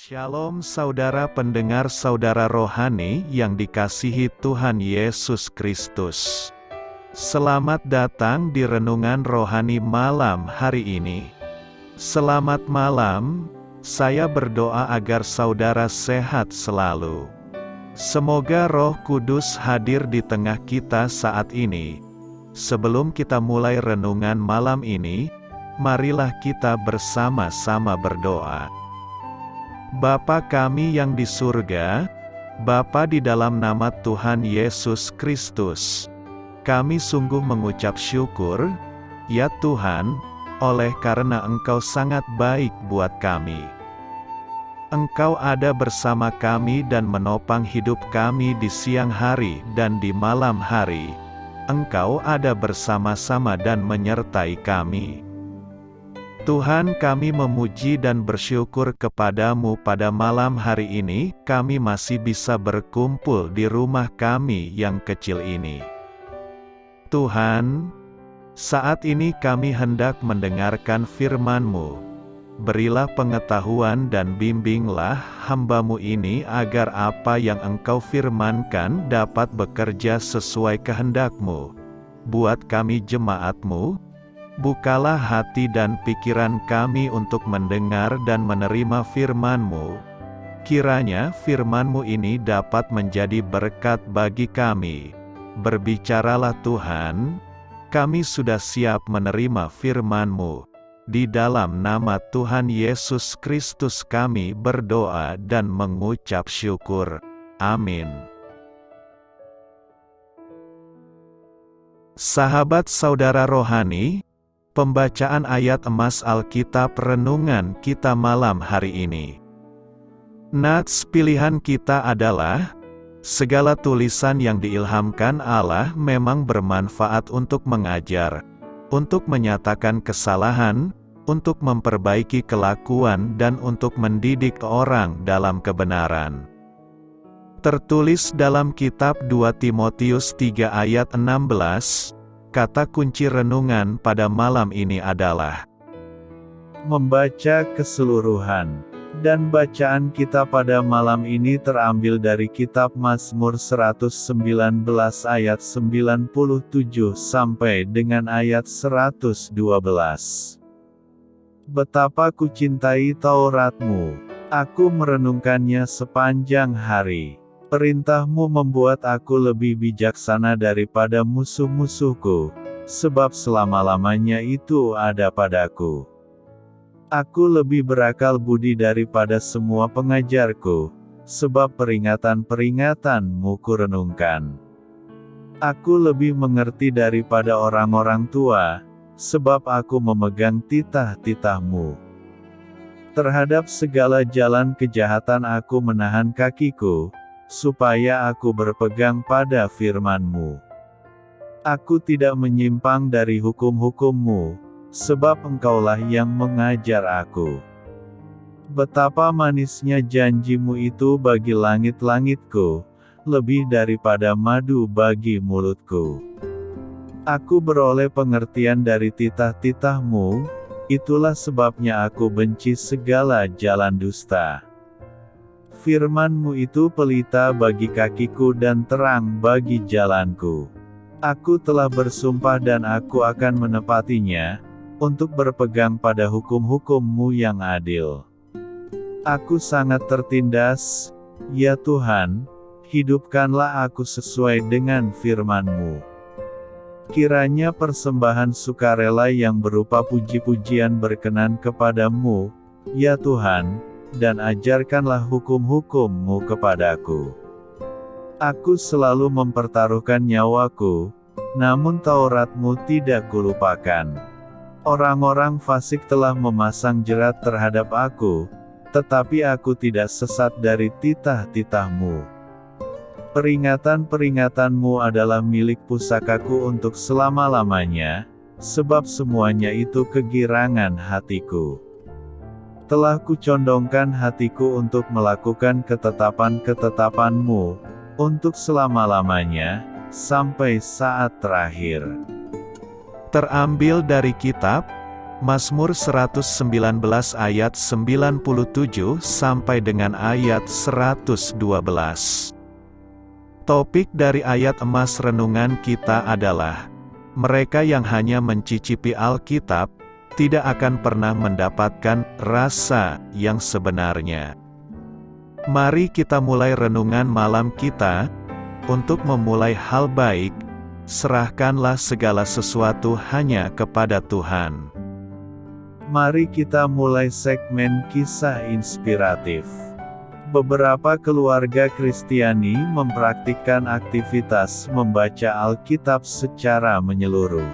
Shalom saudara pendengar saudara rohani yang dikasihi Tuhan Yesus Kristus. Selamat datang di renungan rohani malam hari ini. Selamat malam, saya berdoa agar saudara sehat selalu. Semoga Roh Kudus hadir di tengah kita saat ini. Sebelum kita mulai renungan malam ini, marilah kita bersama-sama berdoa. Bapa kami yang di surga, Bapa di dalam nama Tuhan Yesus Kristus, kami sungguh mengucap syukur, ya Tuhan, oleh karena Engkau sangat baik buat kami. Engkau ada bersama kami dan menopang hidup kami di siang hari dan di malam hari. Engkau ada bersama-sama dan menyertai kami. Tuhan, kami memuji dan bersyukur kepadamu pada malam hari ini, kami masih bisa berkumpul di rumah kami yang kecil ini. Tuhan, saat ini kami hendak mendengarkan firman-Mu. Berilah pengetahuan dan bimbinglah hamba-Mu ini agar apa yang Engkau firmankan dapat bekerja sesuai kehendak-Mu. Buat kami jemaat-Mu, bukalah hati dan pikiran kami untuk mendengar dan menerima firman-Mu. Kiranya firman-Mu ini dapat menjadi berkat bagi kami. Berbicaralah Tuhan, kami sudah siap menerima firman-Mu. Di dalam nama Tuhan Yesus Kristus kami berdoa dan mengucap syukur. Amin. Sahabat saudara rohani, pembacaan ayat emas Alkitab renungan kita malam hari ini. Nats pilihan kita adalah, segala tulisan yang diilhamkan Allah memang bermanfaat untuk mengajar, untuk menyatakan kesalahan, untuk memperbaiki kelakuan dan untuk mendidik orang dalam kebenaran. Tertulis dalam kitab 2 Timotius 3 ayat 16, kata kunci renungan pada malam ini adalah membaca keseluruhan. Dan bacaan kita pada malam ini terambil dari kitab Mazmur 119 ayat 97 sampai dengan ayat 112. Betapa ku cintai Taurat-Mu, aku merenungkannya sepanjang hari. Perintah-Mu membuat aku lebih bijaksana daripada musuh-musuhku, sebab selama-lamanya itu ada padaku. Aku lebih berakal budi daripada semua pengajarku, sebab peringatan-peringatan-Mu kurenungkan. Aku lebih mengerti daripada orang-orang tua, sebab aku memegang titah-titah-Mu. Terhadap segala jalan kejahatan aku menahan kakiku, supaya aku berpegang pada firman-Mu. Aku tidak menyimpang dari hukum-hukum-Mu, sebab Engkaulah yang mengajar aku. Betapa manisnya janji-Mu itu bagi langit-langitku, lebih daripada madu bagi mulutku. Aku beroleh pengertian dari titah-titah-Mu, itulah sebabnya aku benci segala jalan dusta. Firman-Mu itu pelita bagi kakiku dan terang bagi jalanku. Aku telah bersumpah dan aku akan menepatinya, untuk berpegang pada hukum-hukum-Mu yang adil. Aku sangat tertindas, ya Tuhan, hidupkanlah aku sesuai dengan firman-Mu. Kiranya persembahan sukarela yang berupa puji-pujian berkenan kepadamu, ya Tuhan, dan ajarkanlah hukum-hukum-Mu kepadaku. Aku selalu mempertaruhkan nyawaku, namun Taurat-Mu tidak kulupakan. Orang-orang fasik telah memasang jerat terhadap aku, tetapi aku tidak sesat dari titah-titah-Mu. Peringatan-peringatan-Mu adalah milik pusakaku untuk selama-lamanya, sebab semuanya itu kegirangan hatiku. Telah kucondongkan hatiku untuk melakukan ketetapan-ketetapan-Mu, untuk selama-lamanya, sampai saat terakhir. Terambil dari kitab Mazmur 119 ayat 97 sampai dengan ayat 112. Topik dari ayat emas renungan kita adalah, mereka yang hanya mencicipi Alkitab, tidak akan pernah mendapatkan rasa yang sebenarnya. Mari kita mulai renungan malam kita. Untuk memulai hal baik, serahkanlah segala sesuatu hanya kepada Tuhan. Mari kita mulai segmen kisah inspiratif. Beberapa keluarga Kristiani mempraktikkan aktivitas membaca Alkitab secara menyeluruh.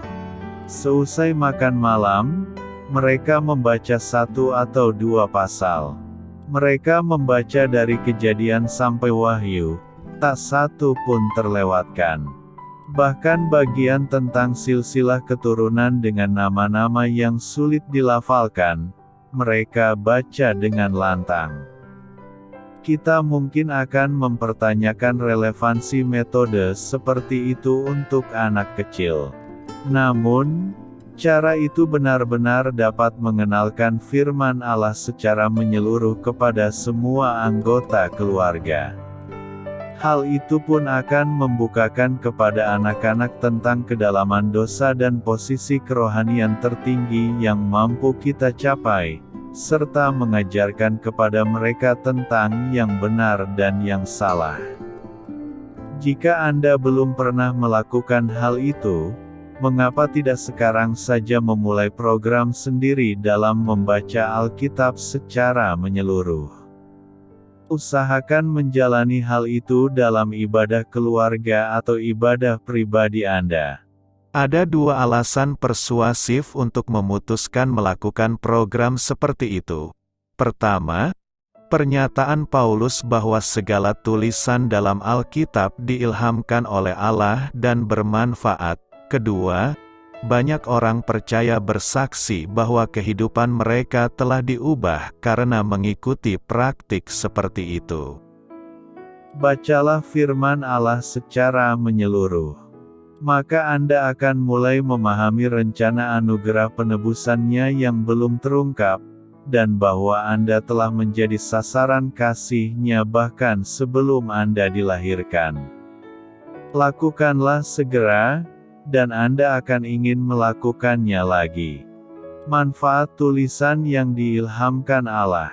Seusai makan malam, mereka membaca 1 atau 2 pasal. Mereka membaca dari Kejadian sampai Wahyu, tak satu pun terlewatkan. Bahkan bagian tentang silsilah keturunan dengan nama-nama yang sulit dilafalkan, mereka baca dengan lantang. Kita mungkin akan mempertanyakan relevansi metode seperti itu untuk anak kecil. Namun, cara itu benar-benar dapat mengenalkan firman Allah secara menyeluruh kepada semua anggota keluarga. Hal itu pun akan membukakan kepada anak-anak tentang kedalaman dosa dan posisi kerohanian tertinggi yang mampu kita capai, serta mengajarkan kepada mereka tentang yang benar dan yang salah. Jika Anda belum pernah melakukan hal itu, mengapa tidak sekarang saja memulai program sendiri dalam membaca Alkitab secara menyeluruh? Usahakan menjalani hal itu dalam ibadah keluarga atau ibadah pribadi Anda. Ada 2 alasan persuasif untuk memutuskan melakukan program seperti itu. Pertama, pernyataan Paulus bahwa segala tulisan dalam Alkitab diilhamkan oleh Allah dan bermanfaat. Kedua, banyak orang percaya bersaksi bahwa kehidupan mereka telah diubah karena mengikuti praktik seperti itu. Bacalah firman Allah secara menyeluruh. Maka Anda akan mulai memahami rencana anugerah penebusannya yang belum terungkap, dan bahwa Anda telah menjadi sasaran kasih-Nya bahkan sebelum Anda dilahirkan. Lakukanlah segera, dan Anda akan ingin melakukannya lagi. Manfaat tulisan yang diilhamkan Allah.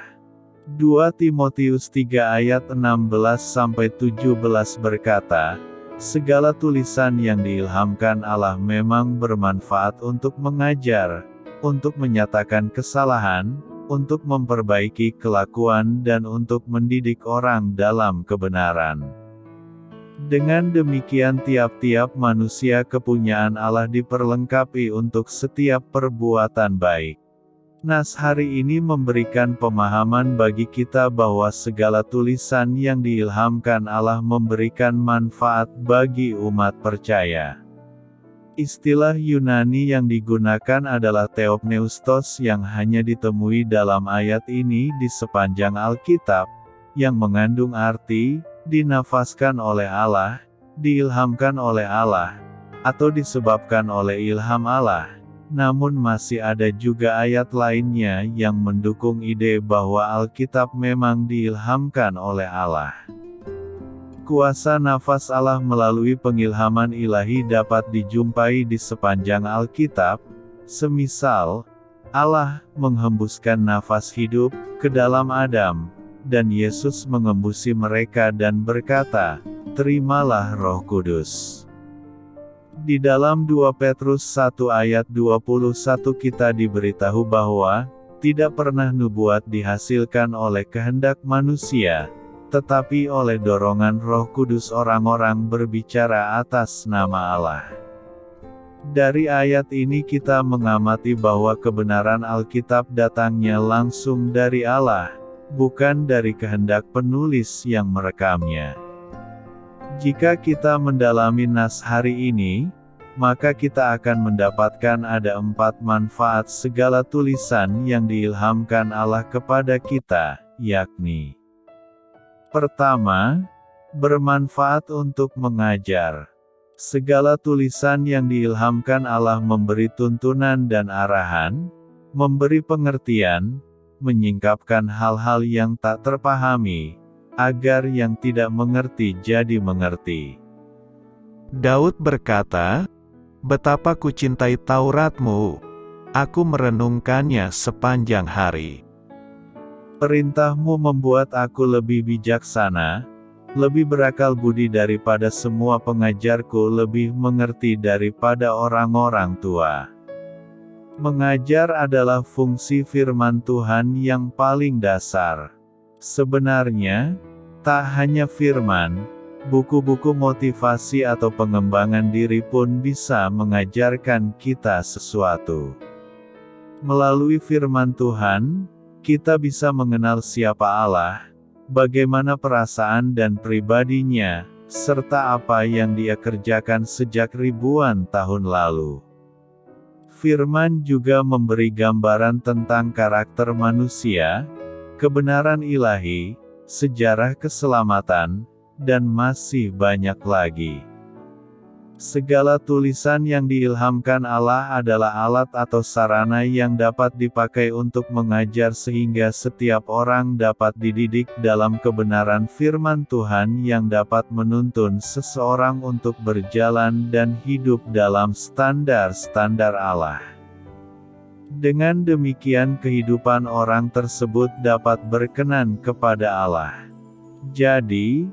2 Timotius 3 ayat 16-17 berkata, segala tulisan yang diilhamkan Allah memang bermanfaat untuk mengajar, untuk menyatakan kesalahan, untuk memperbaiki kelakuan dan untuk mendidik orang dalam kebenaran. Dengan demikian tiap-tiap manusia kepunyaan Allah diperlengkapi untuk setiap perbuatan baik. Nas hari ini memberikan pemahaman bagi kita bahwa segala tulisan yang diilhamkan Allah memberikan manfaat bagi umat percaya. Istilah Yunani yang digunakan adalah theopneustos yang hanya ditemui dalam ayat ini di sepanjang Alkitab, yang mengandung arti, dinafaskan oleh Allah, diilhamkan oleh Allah, atau disebabkan oleh ilham Allah. Namun masih ada juga ayat lainnya yang mendukung ide bahwa Alkitab memang diilhamkan oleh Allah. Kuasa nafas Allah melalui pengilhaman ilahi dapat dijumpai di sepanjang Alkitab, semisal, Allah menghembuskan nafas hidup ke dalam Adam, dan Yesus mengembusi mereka dan berkata, terimalah Roh Kudus. Di dalam 2 Petrus 1 ayat 21 kita diberitahu bahwa, tidak pernah nubuat dihasilkan oleh kehendak manusia, tetapi oleh dorongan Roh Kudus orang-orang berbicara atas nama Allah. Dari ayat ini kita mengamati bahwa kebenaran Alkitab datangnya langsung dari Allah, bukan dari kehendak penulis yang merekamnya. Jika kita mendalami nas hari ini, maka kita akan mendapatkan ada 4 manfaat segala tulisan yang diilhamkan Allah kepada kita, yakni: pertama, bermanfaat untuk mengajar. Segala tulisan yang diilhamkan Allah memberi tuntunan dan arahan, memberi pengertian, menyingkapkan hal-hal yang tak terpahami, agar yang tidak mengerti jadi mengerti. Daud berkata, "Betapa kucintai Taurat-Mu, aku merenungkannya sepanjang hari." Perintah-Mu membuat aku lebih bijaksana, lebih berakal budi daripada semua pengajarku, lebih mengerti daripada orang-orang tua. Mengajar adalah fungsi firman Tuhan yang paling dasar. Sebenarnya, tak hanya firman, buku-buku motivasi atau pengembangan diri pun bisa mengajarkan kita sesuatu. Melalui firman Tuhan, kita bisa mengenal siapa Allah, bagaimana perasaan dan pribadinya, serta apa yang Dia kerjakan sejak ribuan tahun lalu. Firman juga memberi gambaran tentang karakter manusia, kebenaran ilahi, sejarah keselamatan, dan masih banyak lagi. Segala tulisan yang diilhamkan Allah adalah alat atau sarana yang dapat dipakai untuk mengajar sehingga setiap orang dapat dididik dalam kebenaran firman Tuhan yang dapat menuntun seseorang untuk berjalan dan hidup dalam standar-standar Allah. Dengan demikian kehidupan orang tersebut dapat berkenan kepada Allah. Jadi,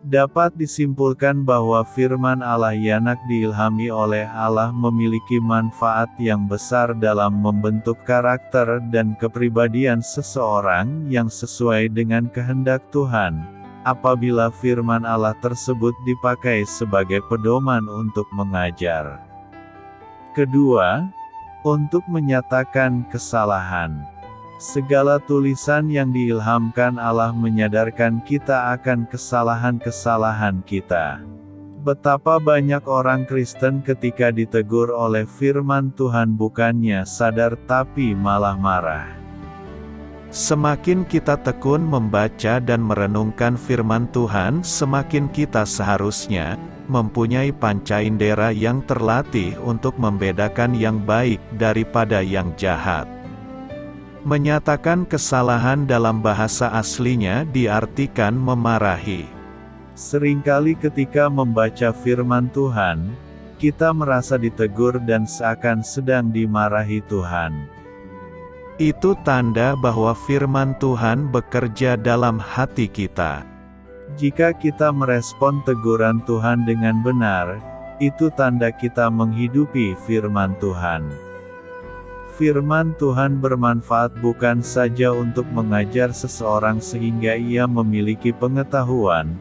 dapat disimpulkan bahwa firman Allah yang diilhami oleh Allah memiliki manfaat yang besar dalam membentuk karakter dan kepribadian seseorang yang sesuai dengan kehendak Tuhan, apabila firman Allah tersebut dipakai sebagai pedoman untuk mengajar. Kedua, untuk menyatakan kesalahan. Segala tulisan yang diilhamkan Allah menyadarkan kita akan kesalahan-kesalahan kita. Betapa banyak orang Kristen ketika ditegur oleh firman Tuhan bukannya sadar tapi malah marah. Semakin kita tekun membaca dan merenungkan firman Tuhan, semakin kita seharusnya mempunyai panca indera yang terlatih untuk membedakan yang baik daripada yang jahat. Menyatakan kesalahan dalam bahasa aslinya diartikan memarahi. Seringkali ketika membaca firman Tuhan, kita merasa ditegur dan seakan sedang dimarahi Tuhan. Itu tanda bahwa firman Tuhan bekerja dalam hati kita. Jika kita merespon teguran Tuhan dengan benar, itu tanda kita menghidupi firman Tuhan. Firman Tuhan bermanfaat bukan saja untuk mengajar seseorang sehingga ia memiliki pengetahuan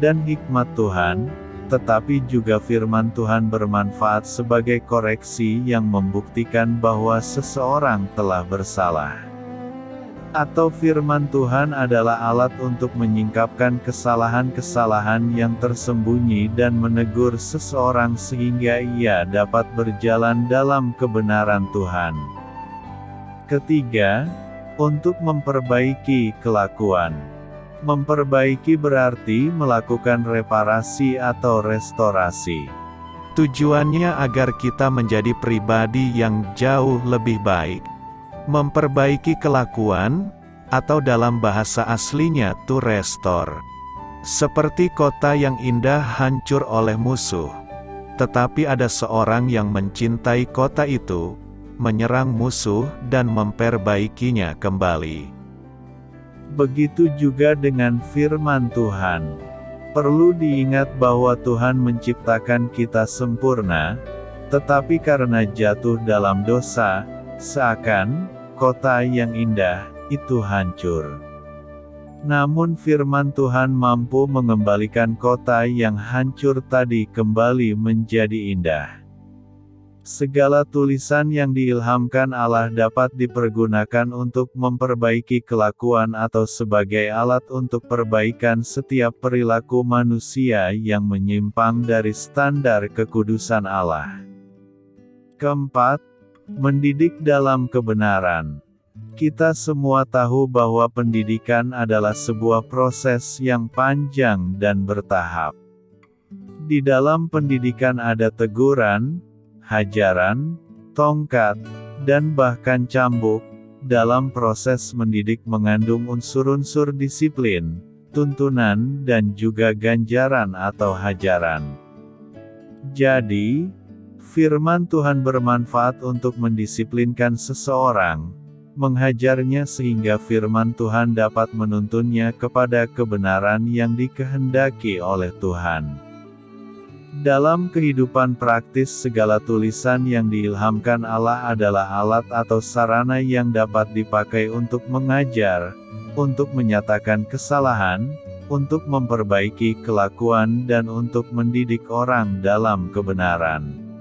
dan hikmat Tuhan, tetapi juga firman Tuhan bermanfaat sebagai koreksi yang membuktikan bahwa seseorang telah bersalah. Atau firman Tuhan adalah alat untuk menyingkapkan kesalahan-kesalahan yang tersembunyi dan menegur seseorang sehingga ia dapat berjalan dalam kebenaran Tuhan. Ketiga, untuk memperbaiki kelakuan. Memperbaiki berarti melakukan reparasi atau restorasi. Tujuannya agar kita menjadi pribadi yang jauh lebih baik. Memperbaiki kelakuan, atau dalam bahasa aslinya to restore. Seperti kota yang indah hancur oleh musuh. Tetapi ada seorang yang mencintai kota itu, menyerang musuh dan memperbaikinya kembali. Begitu juga dengan firman Tuhan. Perlu diingat bahwa Tuhan menciptakan kita sempurna, tetapi karena jatuh dalam dosa, seakan kota yang indah itu hancur. Namun firman Tuhan mampu mengembalikan kota yang hancur tadi kembali menjadi indah. Segala tulisan yang diilhamkan Allah dapat dipergunakan untuk memperbaiki kelakuan atau sebagai alat untuk perbaikan setiap perilaku manusia yang menyimpang dari standar kekudusan Allah. Keempat, mendidik dalam kebenaran. Kita semua tahu bahwa pendidikan adalah sebuah proses yang panjang dan bertahap. Di dalam pendidikan ada teguran, hajaran, tongkat, dan bahkan cambuk. Dalam proses mendidik mengandung unsur-unsur disiplin, tuntunan, dan juga ganjaran atau hajaran. Jadi, firman Tuhan bermanfaat untuk mendisiplinkan seseorang, menghajarnya sehingga firman Tuhan dapat menuntunnya kepada kebenaran yang dikehendaki oleh Tuhan. Dalam kehidupan praktis, segala tulisan yang diilhamkan Allah adalah alat atau sarana yang dapat dipakai untuk mengajar, untuk menyatakan kesalahan, untuk memperbaiki kelakuan dan untuk mendidik orang dalam kebenaran.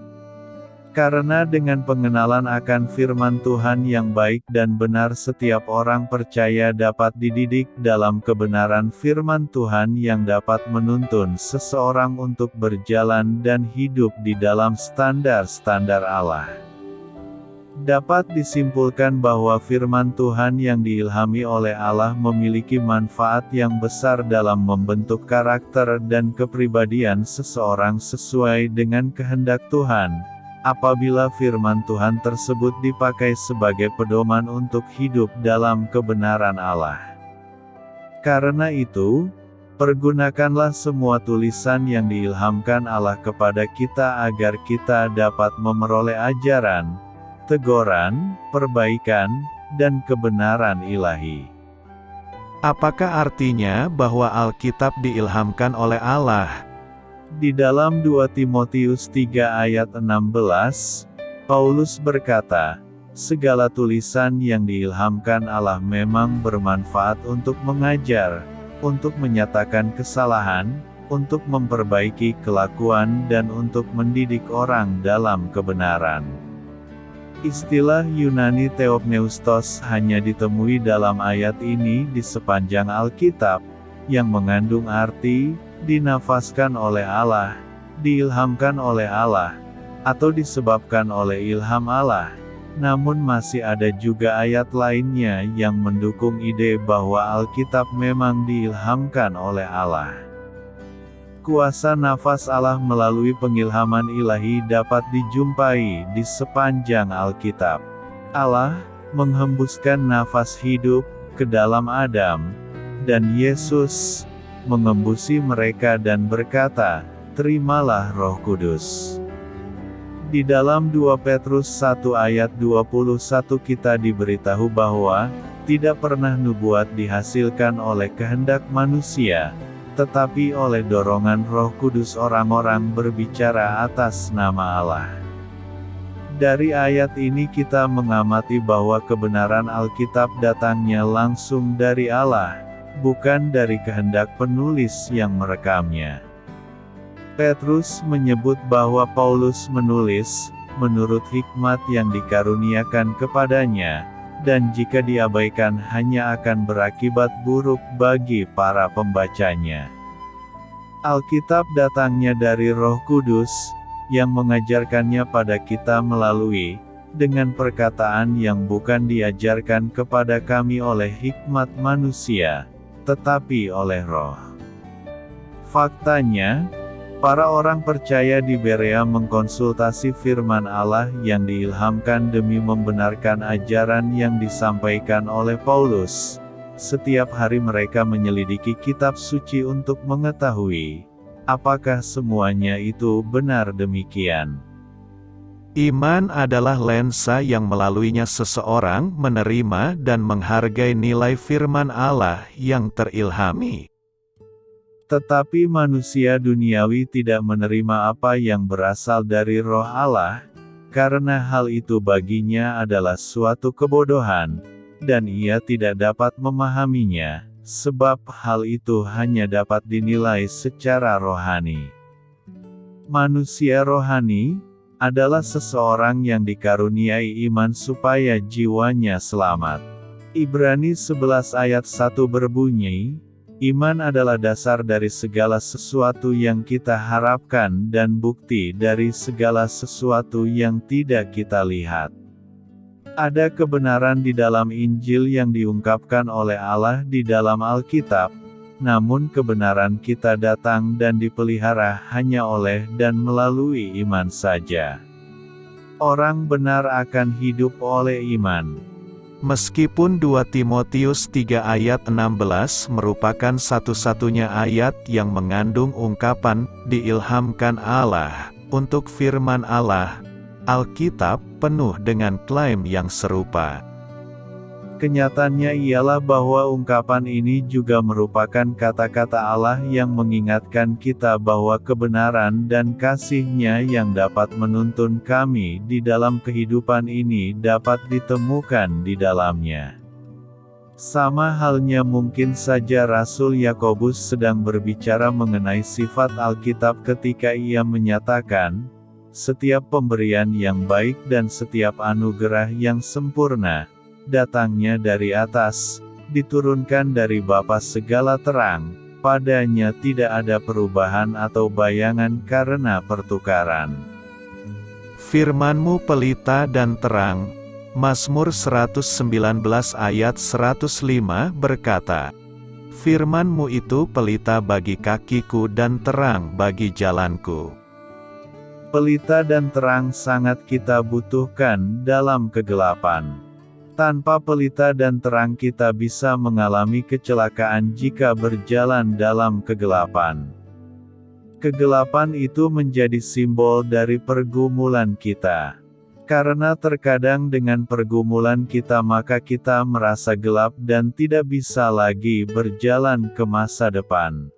Karena dengan pengenalan akan firman Tuhan yang baik dan benar, setiap orang percaya dapat dididik dalam kebenaran firman Tuhan yang dapat menuntun seseorang untuk berjalan dan hidup di dalam standar-standar Allah. Dapat disimpulkan bahwa firman Tuhan yang diilhami oleh Allah memiliki manfaat yang besar dalam membentuk karakter dan kepribadian seseorang sesuai dengan kehendak Tuhan, apabila firman Tuhan tersebut dipakai sebagai pedoman untuk hidup dalam kebenaran Allah. Karena itu, pergunakanlah semua tulisan yang diilhamkan Allah kepada kita agar kita dapat memeroleh ajaran, teguran, perbaikan, dan kebenaran ilahi. Apakah artinya bahwa Alkitab diilhamkan oleh Allah? Di dalam 2 Timotius 3 ayat 16, Paulus berkata, segala tulisan yang diilhamkan Allah memang bermanfaat untuk mengajar, untuk menyatakan kesalahan, untuk memperbaiki kelakuan dan untuk mendidik orang dalam kebenaran. Istilah Yunani theopneustos hanya ditemui dalam ayat ini di sepanjang Alkitab, yang mengandung arti, dinafaskan oleh Allah, diilhamkan oleh Allah, atau disebabkan oleh ilham Allah. Namun masih ada juga ayat lainnya yang mendukung ide bahwa Alkitab memang diilhamkan oleh Allah. Kuasa nafas Allah melalui pengilhaman ilahi dapat dijumpai di sepanjang Alkitab. Allah menghembuskan nafas hidup ke dalam Adam, dan Yesus mengembusi mereka dan berkata, terimalah Roh Kudus. Di dalam 2 Petrus 1 ayat 21 kita diberitahu bahwa, tidak pernah nubuat dihasilkan oleh kehendak manusia, tetapi oleh dorongan Roh Kudus orang-orang berbicara atas nama Allah. Dari ayat ini kita mengamati bahwa kebenaran Alkitab datangnya langsung dari Allah, bukan dari kehendak penulis yang merekamnya. Petrus menyebut bahwa Paulus menulis, menurut hikmat yang dikaruniakan kepadanya, dan jika diabaikan hanya akan berakibat buruk bagi para pembacanya. Alkitab datangnya dari Roh Kudus, yang mengajarkannya pada kita melalui, dengan perkataan yang bukan diajarkan kepada kami oleh hikmat manusia, tetapi oleh Roh. Faktanya, para orang percaya di Berea mengkonsultasi firman Allah yang diilhamkan demi membenarkan ajaran yang disampaikan oleh Paulus. Setiap hari mereka menyelidiki kitab suci untuk mengetahui, apakah semuanya itu benar demikian. Iman adalah lensa yang melaluinya seseorang menerima dan menghargai nilai firman Allah yang terilhami. Tetapi manusia duniawi tidak menerima apa yang berasal dari Roh Allah, karena hal itu baginya adalah suatu kebodohan, dan ia tidak dapat memahaminya, sebab hal itu hanya dapat dinilai secara rohani. Manusia rohani adalah seseorang yang dikaruniai iman supaya jiwanya selamat. Ibrani 11 ayat 1 berbunyi, iman adalah dasar dari segala sesuatu yang kita harapkan dan bukti dari segala sesuatu yang tidak kita lihat. Ada kebenaran di dalam Injil yang diungkapkan oleh Allah di dalam Alkitab, namun kebenaran kita datang dan dipelihara hanya oleh dan melalui iman saja. Orang benar akan hidup oleh iman. Meskipun 2 Timotius 3 ayat 16 merupakan satu-satunya ayat yang mengandung ungkapan diilhamkan Allah untuk firman Allah, Alkitab penuh dengan klaim yang serupa. Kenyataannya ialah bahwa ungkapan ini juga merupakan kata-kata Allah yang mengingatkan kita bahwa kebenaran dan kasih-Nya yang dapat menuntun kami di dalam kehidupan ini dapat ditemukan di dalamnya. Sama halnya mungkin saja Rasul Yakobus sedang berbicara mengenai sifat Alkitab ketika ia menyatakan, setiap pemberian yang baik dan setiap anugerah yang sempurna, datangnya dari atas, diturunkan dari Bapa segala terang, padanya tidak ada perubahan atau bayangan karena pertukaran. Firman-Mu pelita dan terang. Mazmur 119 ayat 105 berkata, Firman-Mu itu pelita bagi kakiku dan terang bagi jalanku. Pelita dan terang sangat kita butuhkan dalam kegelapan. Tanpa pelita dan terang kita bisa mengalami kecelakaan jika berjalan dalam kegelapan. Kegelapan itu menjadi simbol dari pergumulan kita. Karena terkadang dengan pergumulan kita maka kita merasa gelap dan tidak bisa lagi berjalan ke masa depan.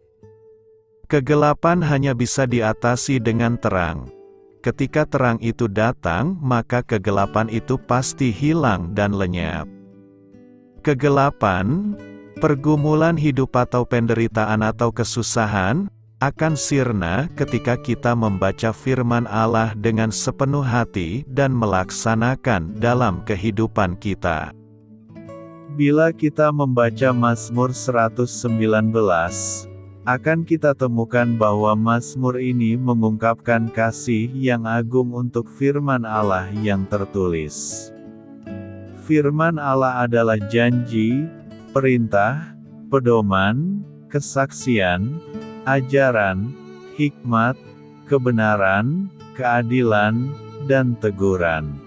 Kegelapan hanya bisa diatasi dengan terang. Ketika terang itu datang, maka kegelapan itu pasti hilang dan lenyap. Kegelapan, pergumulan hidup atau penderitaan atau kesusahan, akan sirna ketika kita membaca firman Allah dengan sepenuh hati dan melaksanakan dalam kehidupan kita. Bila kita membaca Mazmur 119, akan kita temukan bahwa Mazmur ini mengungkapkan kasih yang agung untuk firman Allah yang tertulis. Firman Allah adalah janji, perintah, pedoman, kesaksian, ajaran, hikmat, kebenaran, keadilan, dan teguran.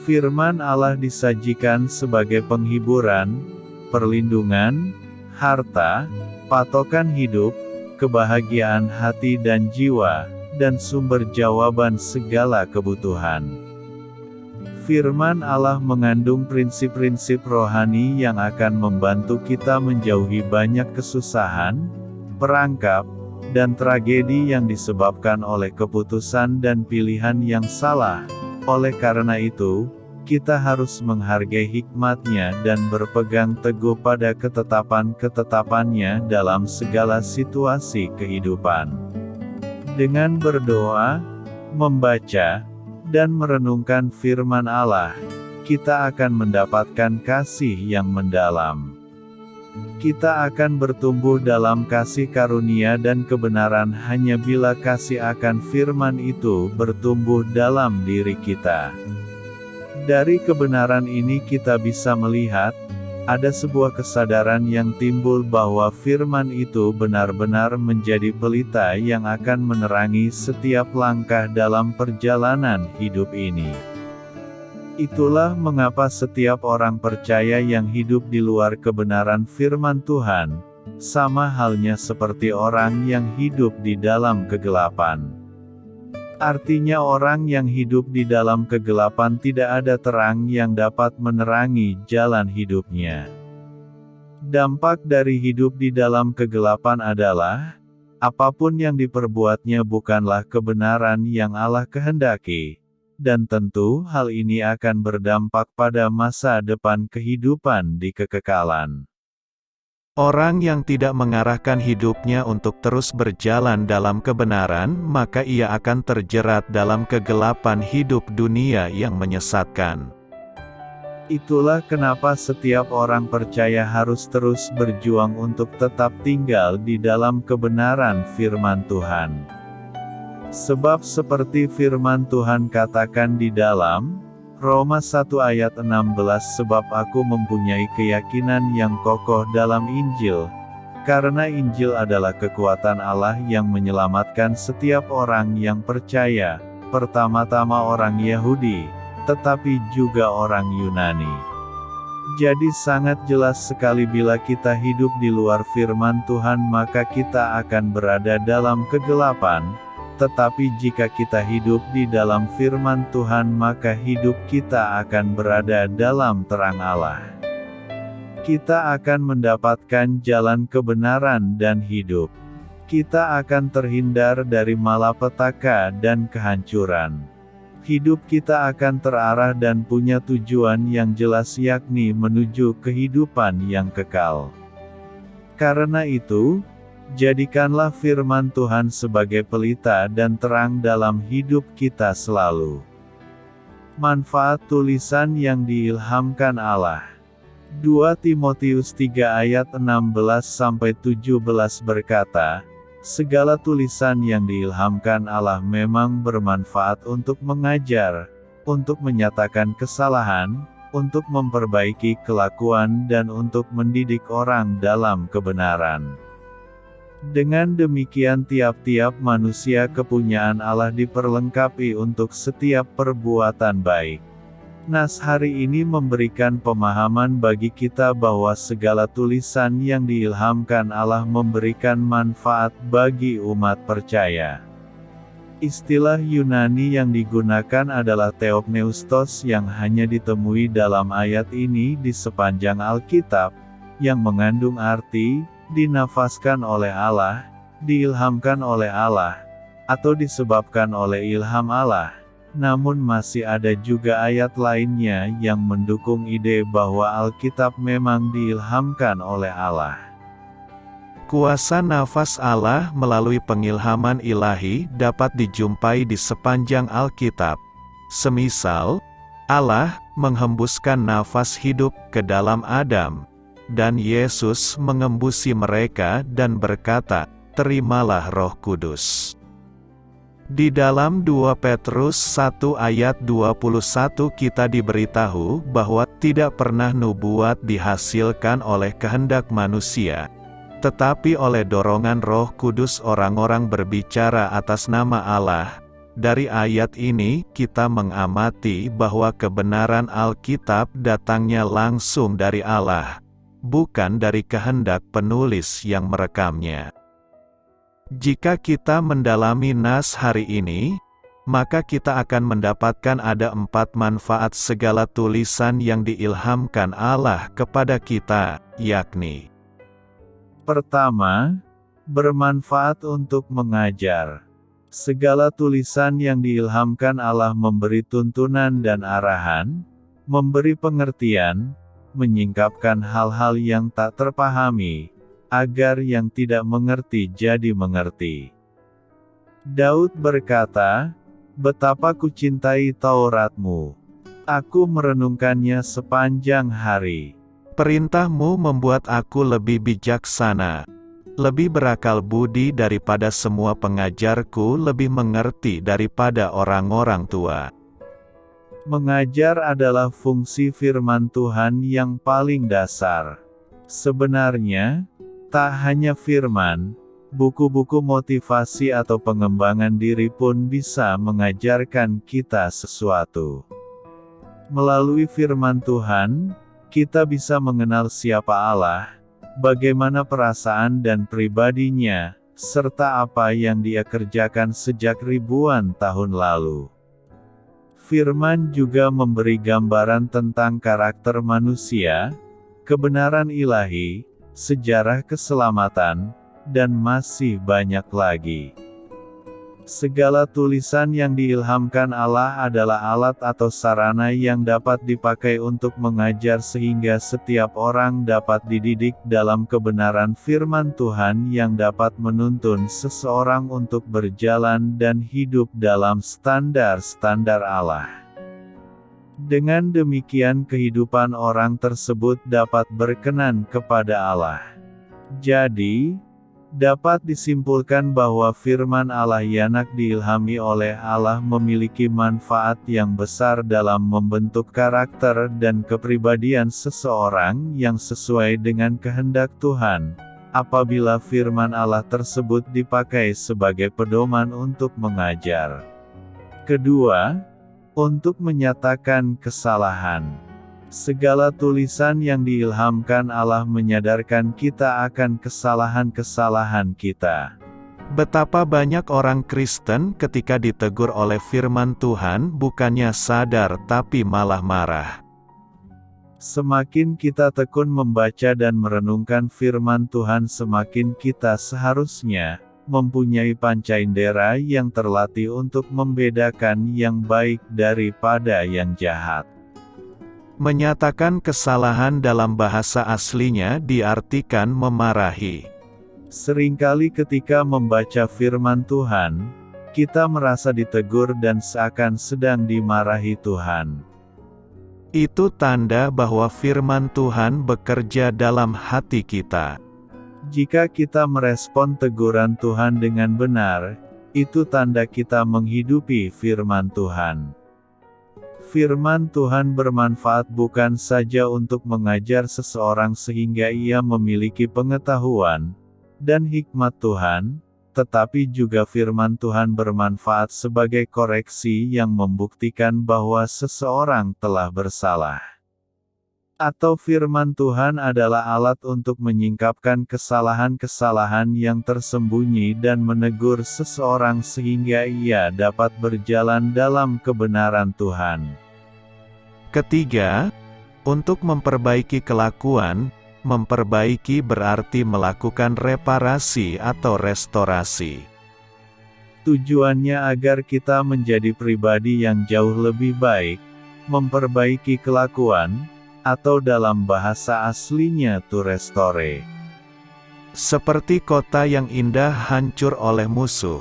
Firman Allah disajikan sebagai penghiburan, perlindungan, harta, patokan hidup, kebahagiaan hati dan jiwa, dan sumber jawaban segala kebutuhan. Firman Allah mengandung prinsip-prinsip rohani yang akan membantu kita menjauhi banyak kesusahan, perangkap, dan tragedi yang disebabkan oleh keputusan dan pilihan yang salah. Oleh karena itu, kita harus menghargai hikmat-Nya dan berpegang teguh pada ketetapan-ketetapan-Nya dalam segala situasi kehidupan. Dengan berdoa, membaca, dan merenungkan firman Allah, kita akan mendapatkan kasih yang mendalam. Kita akan bertumbuh dalam kasih karunia dan kebenaran hanya bila kasih akan firman itu bertumbuh dalam diri kita. Dari kebenaran ini kita bisa melihat, ada sebuah kesadaran yang timbul bahwa firman itu benar-benar menjadi pelita yang akan menerangi setiap langkah dalam perjalanan hidup ini. Itulah mengapa setiap orang percaya yang hidup di luar kebenaran firman Tuhan, sama halnya seperti orang yang hidup di dalam kegelapan. Artinya orang yang hidup di dalam kegelapan tidak ada terang yang dapat menerangi jalan hidupnya. Dampak dari hidup di dalam kegelapan adalah, apapun yang diperbuatnya bukanlah kebenaran yang Allah kehendaki, dan tentu hal ini akan berdampak pada masa depan kehidupan di kekekalan. Orang yang tidak mengarahkan hidupnya untuk terus berjalan dalam kebenaran, maka ia akan terjerat dalam kegelapan hidup dunia yang menyesatkan. Itulah kenapa setiap orang percaya harus terus berjuang untuk tetap tinggal di dalam kebenaran firman Tuhan. Sebab seperti firman Tuhan katakan di dalam Roma 1 ayat 16, sebab aku mempunyai keyakinan yang kokoh dalam Injil, karena Injil adalah kekuatan Allah yang menyelamatkan setiap orang yang percaya, pertama-tama orang Yahudi, tetapi juga orang Yunani. Jadi sangat jelas sekali bila kita hidup di luar firman Tuhan maka kita akan berada dalam kegelapan, tetapi jika kita hidup di dalam firman Tuhan maka hidup kita akan berada dalam terang Allah. Kita akan mendapatkan jalan kebenaran dan hidup. Kita akan terhindar dari malapetaka dan kehancuran. Hidup kita akan terarah dan punya tujuan yang jelas yakni menuju kehidupan yang kekal. Karena itu, jadikanlah firman Tuhan sebagai pelita dan terang dalam hidup kita selalu. Manfaat tulisan yang diilhamkan Allah. 2 Timotius 3 ayat 16-17 berkata, segala tulisan yang diilhamkan Allah memang bermanfaat untuk mengajar, untuk menyatakan kesalahan, untuk memperbaiki kelakuan dan untuk mendidik orang dalam kebenaran. Dengan demikian tiap-tiap manusia kepunyaan Allah diperlengkapi untuk setiap perbuatan baik. Nas hari ini memberikan pemahaman bagi kita bahwa segala tulisan yang diilhamkan Allah memberikan manfaat bagi umat percaya. Istilah Yunani yang digunakan adalah theopneustos yang hanya ditemui dalam ayat ini di sepanjang Alkitab, yang mengandung arti, dinafaskan oleh Allah, diilhamkan oleh Allah, atau disebabkan oleh ilham Allah. Namun masih ada juga ayat lainnya yang mendukung ide bahwa Alkitab memang diilhamkan oleh Allah. Kuasa nafas Allah melalui pengilhaman ilahi dapat dijumpai di sepanjang Alkitab. Semisal, Allah menghembuskan nafas hidup ke dalam Adam, dan Yesus mengembusi mereka dan berkata, "Terimalah Roh Kudus." Di dalam 2 Petrus 1 ayat 21 kita diberitahu bahwa tidak pernah nubuat dihasilkan oleh kehendak manusia, tetapi oleh dorongan Roh Kudus orang-orang berbicara atas nama Allah. Dari ayat ini kita mengamati bahwa kebenaran Alkitab datangnya langsung dari Allah, bukan dari kehendak penulis yang merekamnya. Jika kita mendalami nas hari ini, maka kita akan mendapatkan ada 4 manfaat segala tulisan yang diilhamkan Allah kepada kita, yakni: Pertama, bermanfaat untuk mengajar. Segala tulisan yang diilhamkan Allah memberi tuntunan dan arahan, memberi pengertian, menyingkapkan hal-hal yang tak terpahami, agar yang tidak mengerti jadi mengerti. Daud berkata, "Betapa kucintai Tauratmu. Aku merenungkannya sepanjang hari. Perintahmu membuat aku lebih bijaksana, lebih berakal budi daripada semua pengajarku, lebih mengerti daripada orang-orang tua." Mengajar adalah fungsi firman Tuhan yang paling dasar. Sebenarnya, tak hanya firman, buku-buku motivasi atau pengembangan diri pun bisa mengajarkan kita sesuatu. Melalui firman Tuhan, kita bisa mengenal siapa Allah, bagaimana perasaan dan pribadinya, serta apa yang Dia kerjakan sejak ribuan tahun lalu. Firman juga memberi gambaran tentang karakter manusia, kebenaran ilahi, sejarah keselamatan, dan masih banyak lagi. Segala tulisan yang diilhamkan Allah adalah alat atau sarana yang dapat dipakai untuk mengajar sehingga setiap orang dapat dididik dalam kebenaran firman Tuhan yang dapat menuntun seseorang untuk berjalan dan hidup dalam standar-standar Allah. Dengan demikian kehidupan orang tersebut dapat berkenan kepada Allah. Jadi, dapat disimpulkan bahwa firman Allah yang diilhami oleh Allah memiliki manfaat yang besar dalam membentuk karakter dan kepribadian seseorang yang sesuai dengan kehendak Tuhan, apabila firman Allah tersebut dipakai sebagai pedoman untuk mengajar. Kedua, untuk menyatakan kesalahan. Segala tulisan yang diilhamkan Allah menyadarkan kita akan kesalahan-kesalahan kita. Betapa banyak orang Kristen ketika ditegur oleh firman Tuhan bukannya sadar tapi malah marah. Semakin kita tekun membaca dan merenungkan firman Tuhan, semakin kita seharusnya mempunyai panca indera yang terlatih untuk membedakan yang baik daripada yang jahat. Menyatakan kesalahan dalam bahasa aslinya diartikan memarahi. Seringkali ketika membaca firman Tuhan, kita merasa ditegur dan seakan sedang dimarahi Tuhan. Itu tanda bahwa firman Tuhan bekerja dalam hati kita. Jika kita merespon teguran Tuhan dengan benar, itu tanda kita menghidupi firman Tuhan. Firman Tuhan bermanfaat bukan saja untuk mengajar seseorang sehingga ia memiliki pengetahuan dan hikmat Tuhan, tetapi juga firman Tuhan bermanfaat sebagai koreksi yang membuktikan bahwa seseorang telah bersalah. Atau firman Tuhan adalah alat untuk menyingkapkan kesalahan-kesalahan yang tersembunyi dan menegur seseorang sehingga ia dapat berjalan dalam kebenaran Tuhan. Ketiga, untuk memperbaiki kelakuan. Memperbaiki berarti melakukan reparasi atau restorasi. Tujuannya agar kita menjadi pribadi yang jauh lebih baik, memperbaiki kelakuan, atau dalam bahasa aslinya to restore. Seperti kota yang indah hancur oleh musuh.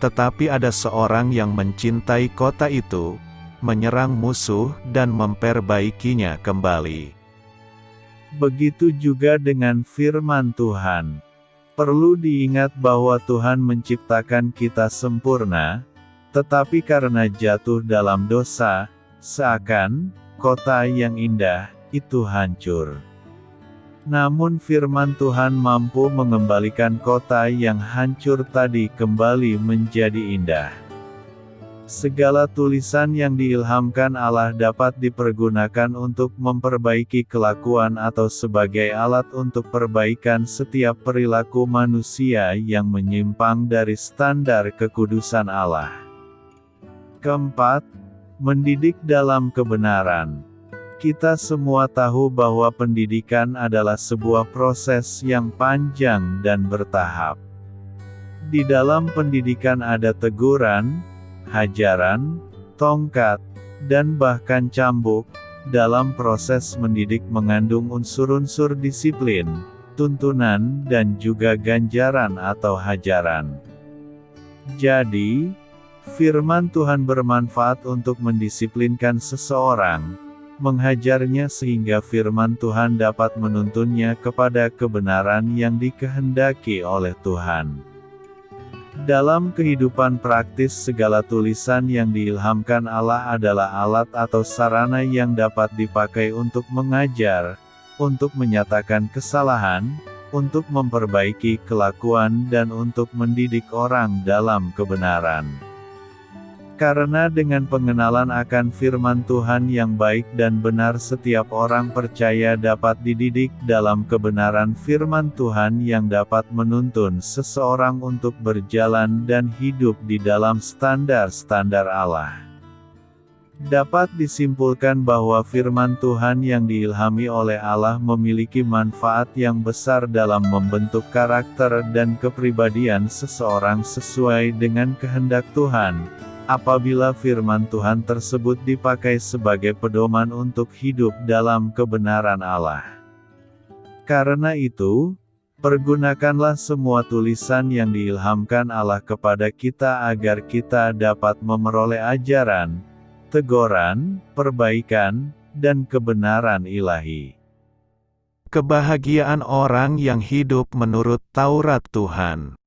Tetapi ada seorang yang mencintai kota itu, menyerang musuh dan memperbaikinya kembali. Begitu juga dengan firman Tuhan. Perlu diingat bahwa Tuhan menciptakan kita sempurna, tetapi karena jatuh dalam dosa, seakan kota yang indah itu hancur. Namun firman Tuhan mampu mengembalikan kota yang hancur tadi kembali menjadi indah. Segala tulisan yang diilhamkan Allah dapat dipergunakan untuk memperbaiki kelakuan atau sebagai alat untuk perbaikan setiap perilaku manusia yang menyimpang dari standar kekudusan Allah. Keempat, mendidik dalam kebenaran. Kita semua tahu bahwa pendidikan adalah sebuah proses yang panjang dan bertahap. Di dalam pendidikan ada teguran, hajaran, tongkat, dan bahkan cambuk. Dalam proses mendidik mengandung unsur-unsur disiplin, tuntunan, dan juga ganjaran atau hajaran. Jadi, firman Tuhan bermanfaat untuk mendisiplinkan seseorang, menghajarnya sehingga firman Tuhan dapat menuntunnya kepada kebenaran yang dikehendaki oleh Tuhan. Dalam kehidupan praktis, segala tulisan yang diilhamkan Allah adalah alat atau sarana yang dapat dipakai untuk mengajar, untuk menyatakan kesalahan, untuk memperbaiki kelakuan dan untuk mendidik orang dalam kebenaran. Karena dengan pengenalan akan firman Tuhan yang baik dan benar, setiap orang percaya dapat dididik dalam kebenaran firman Tuhan yang dapat menuntun seseorang untuk berjalan dan hidup di dalam standar-standar Allah. Dapat disimpulkan bahwa firman Tuhan yang diilhami oleh Allah memiliki manfaat yang besar dalam membentuk karakter dan kepribadian seseorang sesuai dengan kehendak Tuhan, apabila firman Tuhan tersebut dipakai sebagai pedoman untuk hidup dalam kebenaran Allah. Karena itu, pergunakanlah semua tulisan yang diilhamkan Allah kepada kita agar kita dapat memeroleh ajaran, teguran, perbaikan, dan kebenaran ilahi. Kebahagiaan orang yang hidup menurut Taurat Tuhan.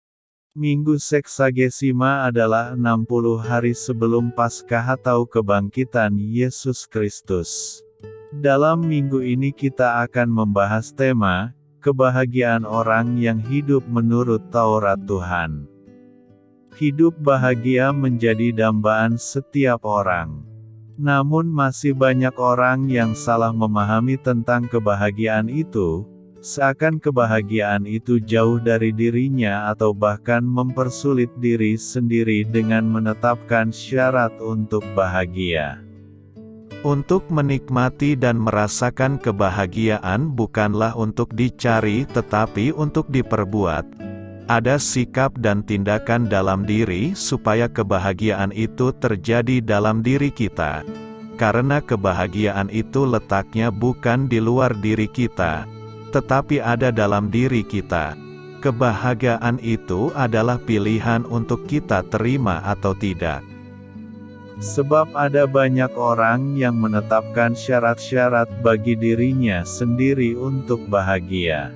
Minggu Seksagesima adalah 60 hari sebelum Paskah atau kebangkitan Yesus Kristus. Dalam minggu ini kita akan membahas tema, kebahagiaan orang yang hidup menurut Taurat Tuhan. Hidup bahagia menjadi dambaan setiap orang. Namun masih banyak orang yang salah memahami tentang kebahagiaan itu, seakan kebahagiaan itu jauh dari dirinya atau bahkan mempersulit diri sendiri dengan menetapkan syarat untuk bahagia. Untuk menikmati dan merasakan kebahagiaan bukanlah untuk dicari tetapi untuk diperbuat. Ada sikap dan tindakan dalam diri supaya kebahagiaan itu terjadi dalam diri kita. Karena kebahagiaan itu letaknya bukan di luar diri kita, tetapi ada dalam diri kita. Kebahagiaan itu adalah pilihan untuk kita terima atau tidak. Sebab ada banyak orang yang menetapkan syarat-syarat bagi dirinya sendiri untuk bahagia.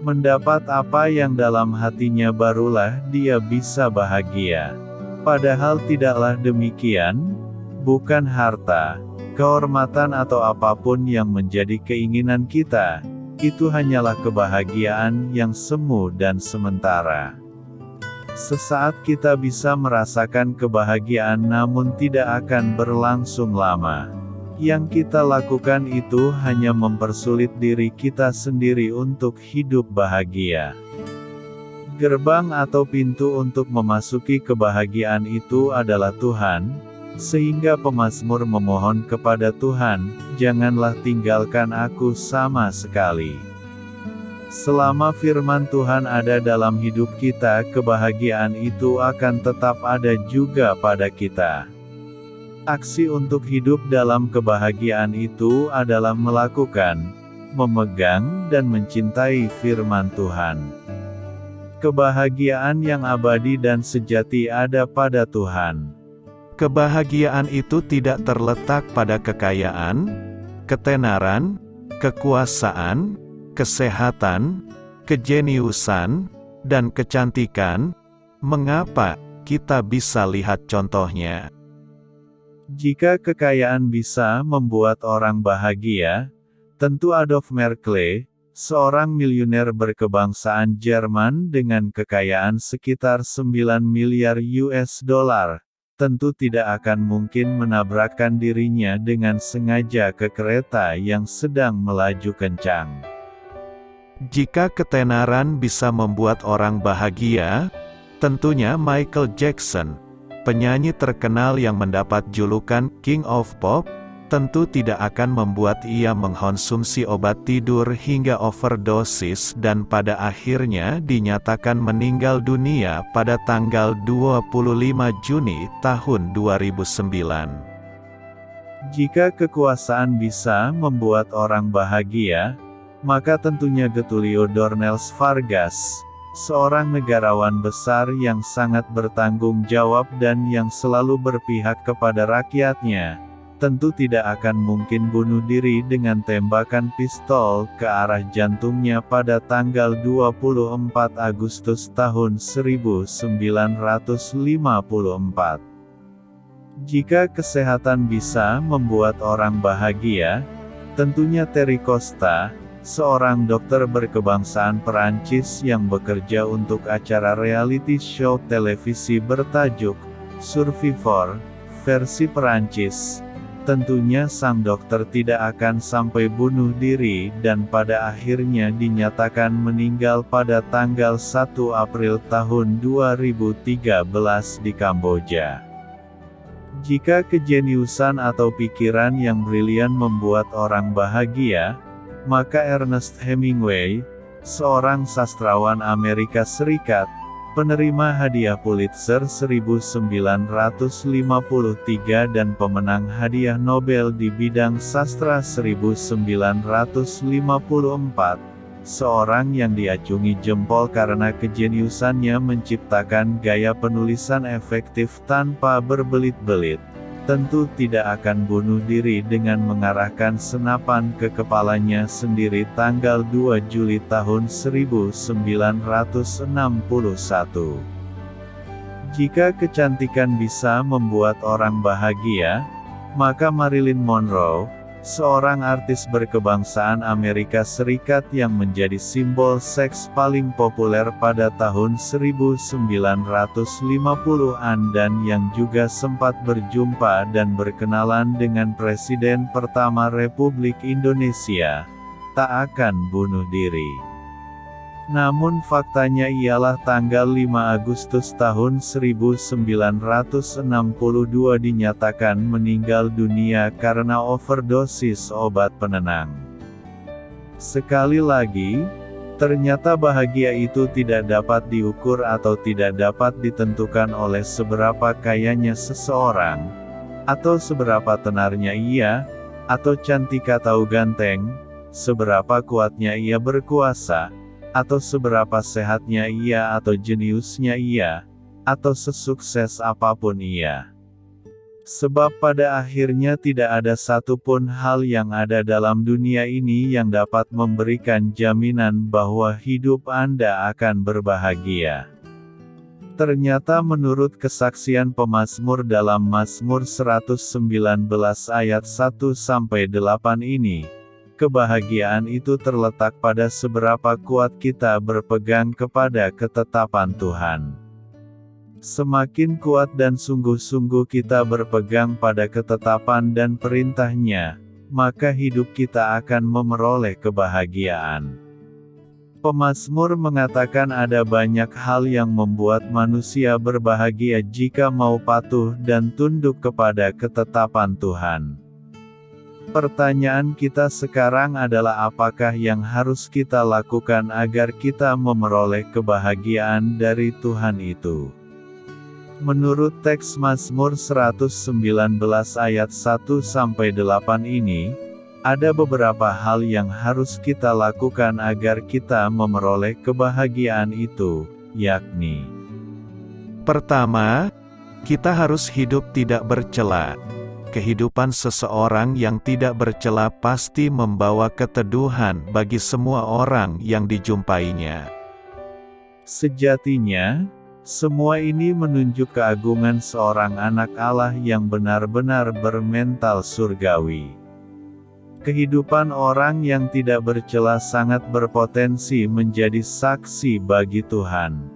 Mendapat apa yang dalam hatinya barulah dia bisa bahagia. Padahal tidaklah demikian, bukan harta, kehormatan atau apapun yang menjadi keinginan kita, itu hanyalah kebahagiaan yang semu dan sementara. Sesaat kita bisa merasakan kebahagiaan namun tidak akan berlangsung lama. Yang kita lakukan itu hanya mempersulit diri kita sendiri untuk hidup bahagia. Gerbang atau pintu untuk memasuki kebahagiaan itu adalah Tuhan, sehingga pemazmur memohon kepada Tuhan, "Janganlah tinggalkan aku sama sekali." Selama firman Tuhan ada dalam hidup kita, kebahagiaan itu akan tetap ada juga pada kita. Aksi untuk hidup dalam kebahagiaan itu adalah melakukan, memegang dan mencintai firman Tuhan. Kebahagiaan yang abadi dan sejati ada pada Tuhan. Kebahagiaan itu tidak terletak pada kekayaan, ketenaran, kekuasaan, kesehatan, kejeniusan, dan kecantikan. Mengapa kita bisa lihat contohnya? Jika kekayaan bisa membuat orang bahagia, tentu Adolf Merkle, seorang miliuner berkebangsaan Jerman dengan kekayaan sekitar 9 miliar US dollar, tentu tidak akan mungkin menabrakkan dirinya dengan sengaja ke kereta yang sedang melaju kencang. Jika ketenaran bisa membuat orang bahagia, tentunya Michael Jackson, penyanyi terkenal yang mendapat julukan King of Pop, tentu tidak akan membuat ia mengkonsumsi obat tidur hingga overdosis dan pada akhirnya dinyatakan meninggal dunia pada tanggal 25 Juni tahun 2009. Jika kekuasaan bisa membuat orang bahagia, maka tentunya Getulio Dornelles Vargas, seorang negarawan besar yang sangat bertanggung jawab dan yang selalu berpihak kepada rakyatnya, tentu tidak akan mungkin bunuh diri dengan tembakan pistol ke arah jantungnya pada tanggal 24 Agustus tahun 1954. Jika kesehatan bisa membuat orang bahagia, tentunya Terry Costa, seorang dokter berkebangsaan Perancis yang bekerja untuk acara reality show televisi bertajuk Survivor, versi Perancis. Tentunya sang dokter tidak akan sampai bunuh diri dan pada akhirnya dinyatakan meninggal pada tanggal 1 April tahun 2013 di Kamboja. Jika kejeniusan atau pikiran yang brilian membuat orang bahagia, maka Ernest Hemingway, seorang sastrawan Amerika Serikat, penerima hadiah Pulitzer 1953 dan pemenang hadiah Nobel di bidang sastra 1954, seorang yang diacungi jempol karena kejeniusannya menciptakan gaya penulisan efektif tanpa berbelit-belit, tentu tidak akan bunuh diri dengan mengarahkan senapan ke kepalanya sendiri tanggal 2 Juli tahun 1961. Jika kecantikan bisa membuat orang bahagia, maka Marilyn Monroe, seorang artis berkebangsaan Amerika Serikat yang menjadi simbol seks paling populer pada tahun 1950-an dan yang juga sempat berjumpa dan berkenalan dengan Presiden pertama Republik Indonesia, tak akan bunuh diri. Namun faktanya ialah tanggal 5 Agustus tahun 1962 dinyatakan meninggal dunia karena overdosis obat penenang. Sekali lagi, ternyata bahagia itu tidak dapat diukur atau tidak dapat ditentukan oleh seberapa kayanya seseorang, atau seberapa tenarnya ia, atau cantik atau ganteng, seberapa kuatnya ia berkuasa, atau seberapa sehatnya ia atau jeniusnya ia, atau sesukses apapun ia. Sebab pada akhirnya tidak ada satupun hal yang ada dalam dunia ini yang dapat memberikan jaminan bahwa hidup Anda akan berbahagia. Ternyata menurut kesaksian pemazmur dalam Mazmur 119 ayat 1-8 ini, kebahagiaan itu terletak pada seberapa kuat kita berpegang kepada ketetapan Tuhan. Semakin kuat dan sungguh-sungguh kita berpegang pada ketetapan dan perintah-Nya, maka hidup kita akan memperoleh kebahagiaan. Pemazmur mengatakan ada banyak hal yang membuat manusia berbahagia jika mau patuh dan tunduk kepada ketetapan Tuhan. Pertanyaan kita sekarang adalah apakah yang harus kita lakukan agar kita memperoleh kebahagiaan dari Tuhan itu? Menurut teks Mazmur 119 ayat 1-8 ini, ada beberapa hal yang harus kita lakukan agar kita memperoleh kebahagiaan itu, yakni: Pertama, kita harus hidup tidak bercela. Kehidupan seseorang yang tidak bercela pasti membawa keteduhan bagi semua orang yang dijumpainya. Sejatinya, semua ini menunjuk keagungan seorang anak Allah yang benar-benar bermental surgawi. Kehidupan orang yang tidak bercela sangat berpotensi menjadi saksi bagi Tuhan.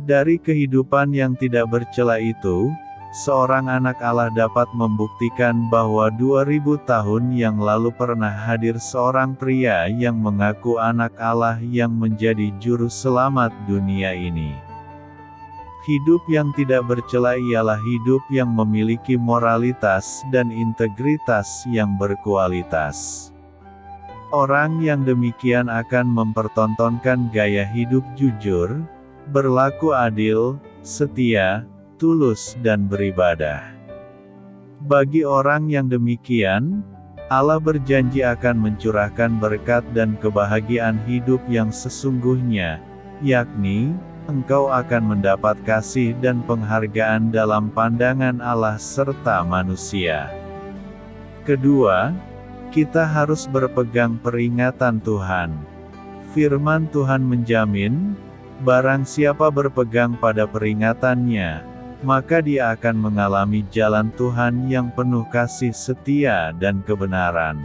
Dari kehidupan yang tidak bercela itu, seorang anak Allah dapat membuktikan bahwa 2000 tahun yang lalu pernah hadir seorang pria yang mengaku anak Allah yang menjadi juru selamat dunia ini. Hidup yang tidak bercela ialah hidup yang memiliki moralitas dan integritas yang berkualitas. Orang yang demikian akan mempertontonkan gaya hidup jujur, berlaku adil, setia, tulus dan beribadah. Bagi orang yang demikian, Allah berjanji akan mencurahkan berkat dan kebahagiaan hidup yang sesungguhnya, yakni, engkau akan mendapat kasih dan penghargaan dalam pandangan Allah serta manusia. Kedua, kita harus berpegang peringatan Tuhan. Firman Tuhan menjamin, barang siapa berpegang pada peringatannya, maka dia akan mengalami jalan Tuhan yang penuh kasih setia dan kebenaran.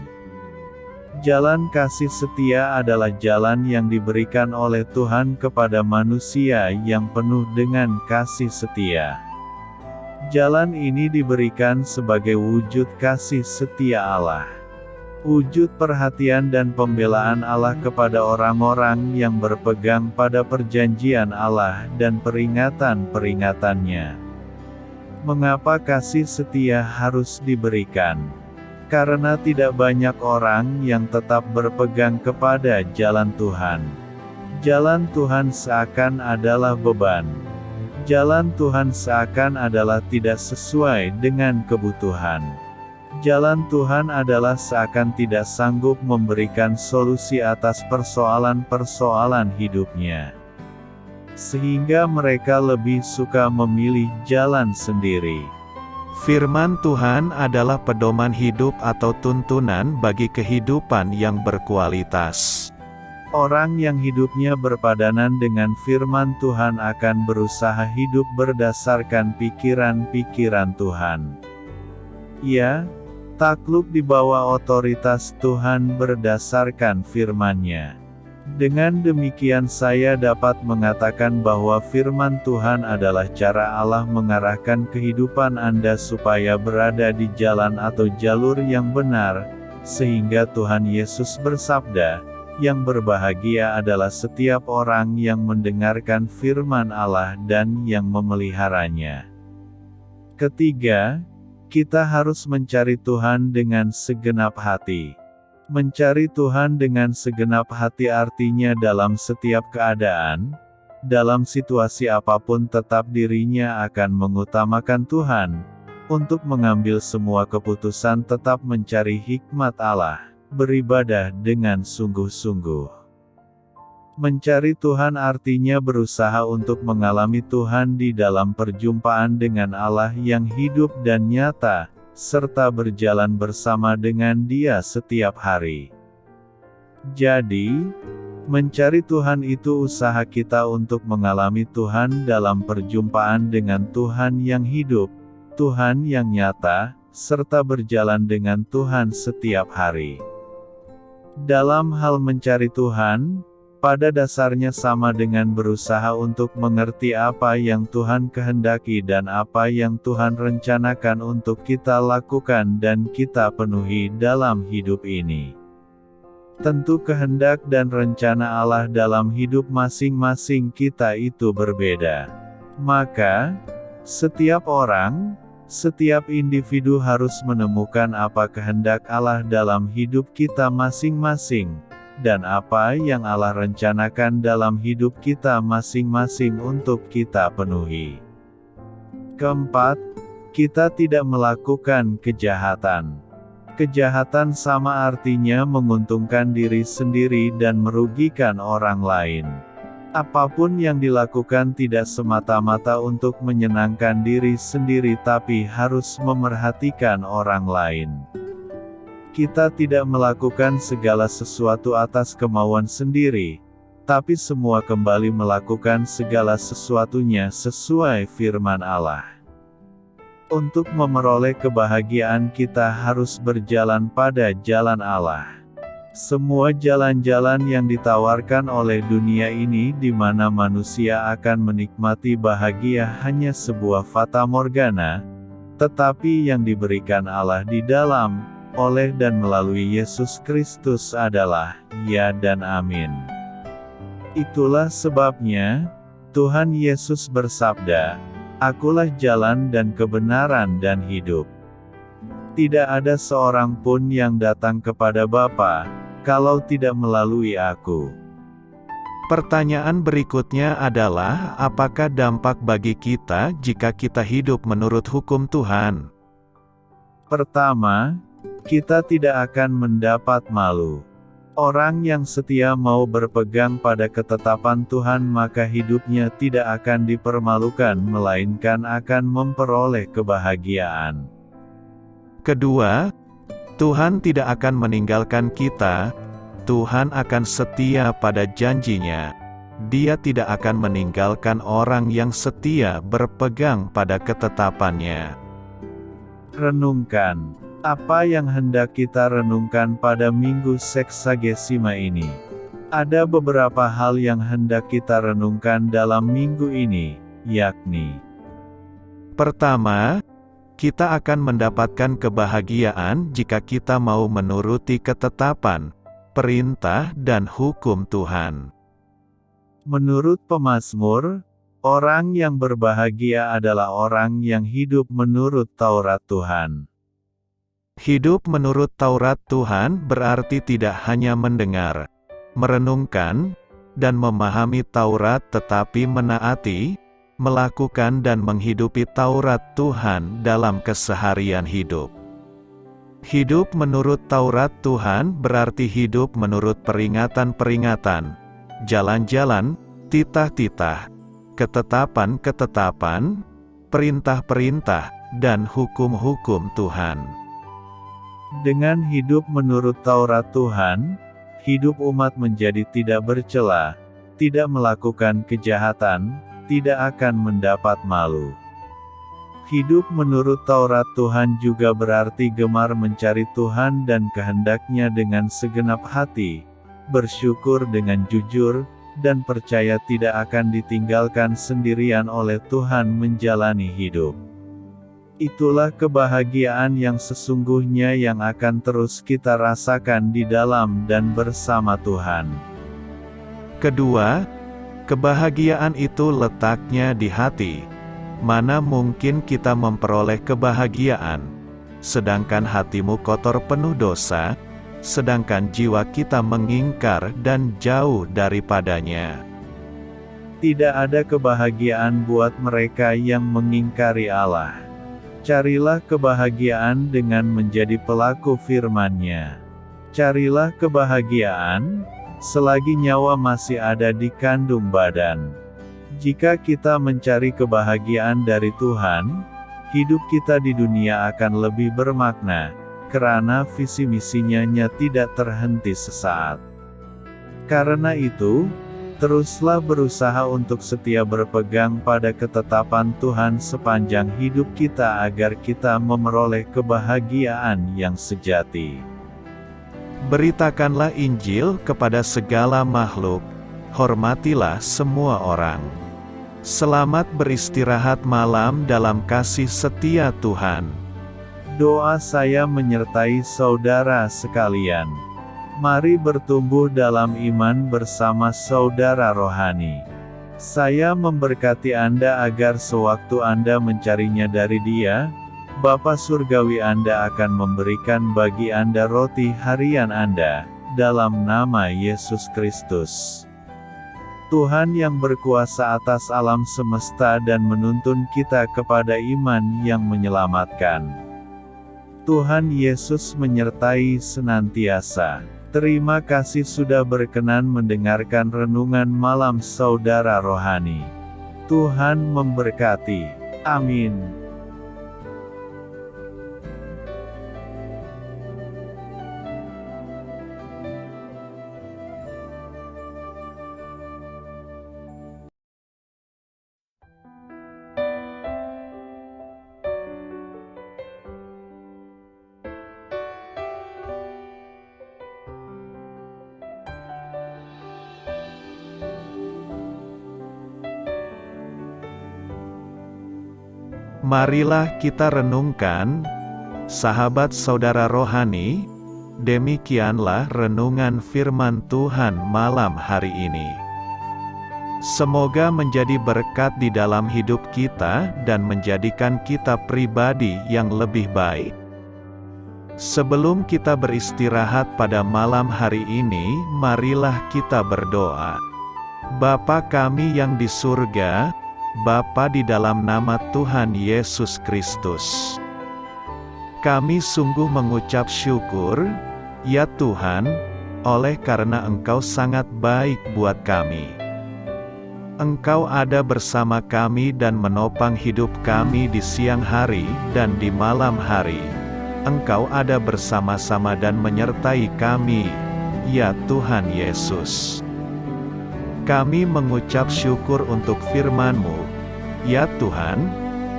Jalan kasih setia adalah jalan yang diberikan oleh Tuhan kepada manusia yang penuh dengan kasih setia. Jalan ini diberikan sebagai wujud kasih setia Allah. Wujud perhatian dan pembelaan Allah kepada orang-orang yang berpegang pada perjanjian Allah dan peringatan-peringatannya. Mengapa kasih setia harus diberikan? Karena tidak banyak orang yang tetap berpegang kepada jalan Tuhan. Jalan Tuhan seakan adalah beban. Jalan Tuhan seakan adalah tidak sesuai dengan kebutuhan. Jalan Tuhan adalah seakan tidak sanggup memberikan solusi atas persoalan-persoalan hidupnya. Sehingga mereka lebih suka memilih jalan sendiri. Firman Tuhan adalah pedoman hidup atau tuntunan bagi kehidupan yang berkualitas. Orang yang hidupnya berpadanan dengan firman Tuhan akan berusaha hidup berdasarkan pikiran-pikiran Tuhan. Ya, takluk di bawah otoritas Tuhan berdasarkan firman-Nya. Dengan demikian saya dapat mengatakan bahwa firman Tuhan adalah cara Allah mengarahkan kehidupan Anda supaya berada di jalan atau jalur yang benar, sehingga Tuhan Yesus bersabda, yang berbahagia adalah setiap orang yang mendengarkan firman Allah dan yang memeliharanya. Ketiga, kita harus mencari Tuhan dengan segenap hati. Mencari Tuhan dengan segenap hati artinya dalam setiap keadaan, dalam situasi apapun tetap dirinya akan mengutamakan Tuhan, untuk mengambil semua keputusan tetap mencari hikmat Allah, beribadah dengan sungguh-sungguh. Mencari Tuhan artinya berusaha untuk mengalami Tuhan di dalam perjumpaan dengan Allah yang hidup dan nyata, serta berjalan bersama dengan Dia setiap hari. Jadi, mencari Tuhan itu usaha kita untuk mengalami Tuhan dalam perjumpaan dengan Tuhan yang hidup, Tuhan yang nyata, serta berjalan dengan Tuhan setiap hari. Dalam hal mencari Tuhan, pada dasarnya sama dengan berusaha untuk mengerti apa yang Tuhan kehendaki dan apa yang Tuhan rencanakan untuk kita lakukan dan kita penuhi dalam hidup ini. Tentu kehendak dan rencana Allah dalam hidup masing-masing kita itu berbeda. Maka, setiap orang, setiap individu harus menemukan apa kehendak Allah dalam hidup kita masing-masing, dan apa yang Allah rencanakan dalam hidup kita masing-masing untuk kita penuhi. Keempat, kita tidak melakukan kejahatan. Kejahatan sama artinya menguntungkan diri sendiri dan merugikan orang lain. Apapun yang dilakukan tidak semata-mata untuk menyenangkan diri sendiri tapi harus memerhatikan orang lain. Kita tidak melakukan segala sesuatu atas kemauan sendiri, tapi semua kembali melakukan segala sesuatunya sesuai firman Allah. Untuk memperoleh kebahagiaan kita harus berjalan pada jalan Allah. Semua jalan-jalan yang ditawarkan oleh dunia ini di mana manusia akan menikmati bahagia hanya sebuah fata morgana, tetapi yang diberikan Allah di dalam, oleh dan melalui Yesus Kristus adalah ya dan amin. Itulah sebabnya, Tuhan Yesus bersabda, "Akulah jalan dan kebenaran dan hidup. Tidak ada seorang pun yang datang kepada Bapa, kalau tidak melalui Aku." Pertanyaan berikutnya adalah, apakah dampak bagi kita jika kita hidup menurut hukum Tuhan? Pertama, kita tidak akan mendapat malu. Orang yang setia mau berpegang pada ketetapan Tuhan maka hidupnya tidak akan dipermalukan melainkan akan memperoleh kebahagiaan. Kedua, Tuhan tidak akan meninggalkan kita. Tuhan akan setia pada janjinya. Dia tidak akan meninggalkan orang yang setia berpegang pada ketetapannya. Renungkan. Apa yang hendak kita renungkan pada Minggu Seksagesima ini? Ada beberapa hal yang hendak kita renungkan dalam minggu ini, yakni: Pertama, kita akan mendapatkan kebahagiaan jika kita mau menuruti ketetapan, perintah dan hukum Tuhan. Menurut pemazmur, orang yang berbahagia adalah orang yang hidup menurut Taurat Tuhan. Hidup menurut Taurat Tuhan berarti tidak hanya mendengar, merenungkan, dan memahami Taurat tetapi menaati, melakukan dan menghidupi Taurat Tuhan dalam keseharian hidup. Hidup menurut Taurat Tuhan berarti hidup menurut peringatan-peringatan, jalan-jalan, titah-titah, ketetapan-ketetapan, perintah-perintah, dan hukum-hukum Tuhan. Dengan hidup menurut Taurat Tuhan, hidup umat menjadi tidak bercela, tidak melakukan kejahatan, tidak akan mendapat malu. Hidup menurut Taurat Tuhan juga berarti gemar mencari Tuhan dan kehendak-Nya dengan segenap hati, bersyukur dengan jujur, dan percaya tidak akan ditinggalkan sendirian oleh Tuhan menjalani hidup. Itulah kebahagiaan yang sesungguhnya yang akan terus kita rasakan di dalam dan bersama Tuhan. Kedua, kebahagiaan itu letaknya di hati. Mana mungkin kita memperoleh kebahagiaan, sedangkan hatimu kotor penuh dosa, sedangkan jiwa kita mengingkar dan jauh daripadanya. Tidak ada kebahagiaan buat mereka yang mengingkari Allah. Carilah kebahagiaan dengan menjadi pelaku firman-Nya. Carilah kebahagiaan, selagi nyawa masih ada di kandung badan. Jika kita mencari kebahagiaan dari Tuhan, hidup kita di dunia akan lebih bermakna, karena visi misinya tidak terhenti sesaat. Karena itu, teruslah berusaha untuk setia berpegang pada ketetapan Tuhan sepanjang hidup kita agar kita memperoleh kebahagiaan yang sejati. Beritakanlah Injil kepada segala makhluk, hormatilah semua orang. Selamat beristirahat malam dalam kasih setia Tuhan. Doa saya menyertai saudara sekalian. Mari bertumbuh dalam iman bersama saudara rohani. Saya memberkati Anda agar sewaktu Anda mencarinya dari Dia, Bapa Surgawi Anda akan memberikan bagi Anda roti harian Anda, dalam nama Yesus Kristus. Tuhan yang berkuasa atas alam semesta dan menuntun kita kepada iman yang menyelamatkan. Tuhan Yesus menyertai senantiasa. Terima kasih sudah berkenan mendengarkan renungan malam saudara rohani. Tuhan memberkati. Amin. Marilah kita renungkan, sahabat saudara rohani, demikianlah renungan firman Tuhan malam hari ini. Semoga menjadi berkat di dalam hidup kita dan menjadikan kita pribadi yang lebih baik. Sebelum kita beristirahat pada malam hari ini, marilah kita berdoa. Bapa kami yang di surga, Bapa di dalam nama Tuhan Yesus Kristus, kami sungguh mengucap syukur, ya Tuhan, oleh karena Engkau sangat baik buat kami. Engkau ada bersama kami dan menopang hidup kami di siang hari dan di malam hari. Engkau ada bersama-sama dan menyertai kami, ya Tuhan Yesus. Kami mengucap syukur untuk firman-Mu, ya Tuhan,